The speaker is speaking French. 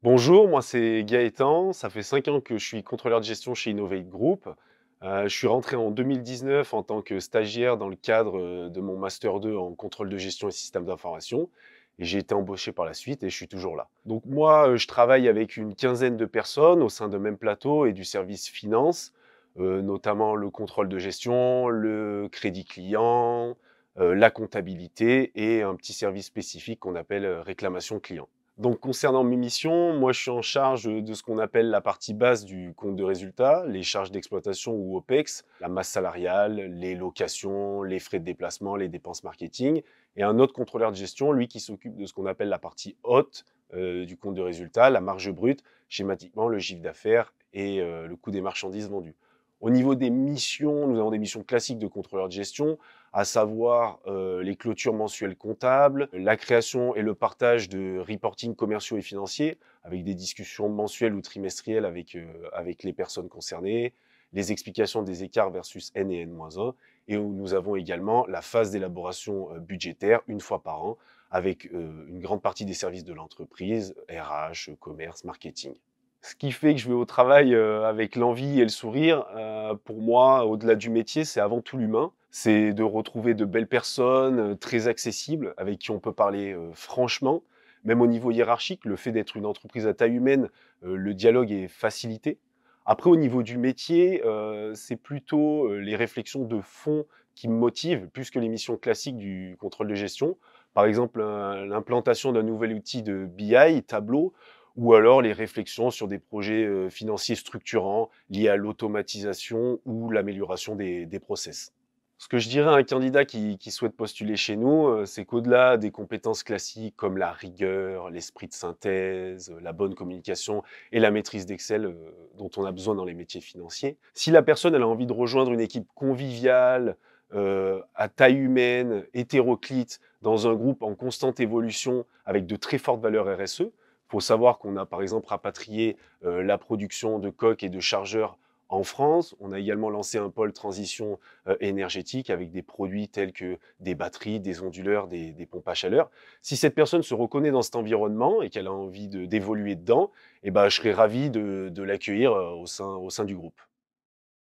Bonjour, moi c'est Gaëtan, ça fait 5 ans que je suis contrôleur de gestion chez Innovate Group. Je suis rentré en 2019 en tant que stagiaire dans le cadre, de mon master 2 en contrôle de gestion et système d'information et j'ai été embauché par la suite et je suis toujours là. Donc moi, je travaille avec une quinzaine de personnes au sein d'un même plateau et du service finance, notamment le contrôle de gestion, le crédit client, la comptabilité et un petit service spécifique qu'on appelle, réclamation client. Donc concernant mes missions, moi je suis en charge de ce qu'on appelle la partie basse du compte de résultat, les charges d'exploitation ou OPEX, la masse salariale, les locations, les frais de déplacement, les dépenses marketing, et un autre contrôleur de gestion, lui qui s'occupe de ce qu'on appelle la partie haute du compte de résultat, la marge brute, schématiquement le chiffre d'affaires et le coût des marchandises vendues. Au niveau des missions, nous avons des missions classiques de contrôleur de gestion, à savoir les clôtures mensuelles comptables, la création et le partage de reporting commerciaux et financiers, avec des discussions mensuelles ou trimestrielles avec les personnes concernées, les explications des écarts versus N et N-1, et où nous avons également la phase d'élaboration budgétaire une fois par an, avec une grande partie des services de l'entreprise, RH, commerce, marketing. Ce qui fait que je vais au travail, avec l'envie et le sourire, pour moi, au-delà du métier, c'est avant tout l'humain. C'est de retrouver de belles personnes, très accessibles, avec qui on peut parler, franchement. Même au niveau hiérarchique, le fait d'être une entreprise à taille humaine, le dialogue est facilité. Après au niveau du métier, c'est plutôt, les réflexions de fond qui me motivent, plus que les missions classiques du contrôle de gestion. Par exemple, l'implantation d'un nouvel outil de BI, Tableau, ou alors les réflexions sur des projets financiers structurants liés à l'automatisation ou l'amélioration des process. Ce que je dirais à un candidat qui souhaite postuler chez nous, c'est qu'au-delà des compétences classiques comme la rigueur, l'esprit de synthèse, la bonne communication et la maîtrise d'Excel dont on a besoin dans les métiers financiers, si la personne elle a envie de rejoindre une équipe conviviale, à taille humaine, hétéroclite, dans un groupe en constante évolution avec de très fortes valeurs RSE, faut savoir qu'on a par exemple rapatrié la production de coques et de chargeurs en France. On a également lancé un pôle transition énergétique avec des produits tels que des batteries, des onduleurs, des pompes à chaleur. Si cette personne se reconnaît dans cet environnement et qu'elle a envie d'évoluer dedans, eh ben, je serais ravi de l'accueillir au sein du groupe.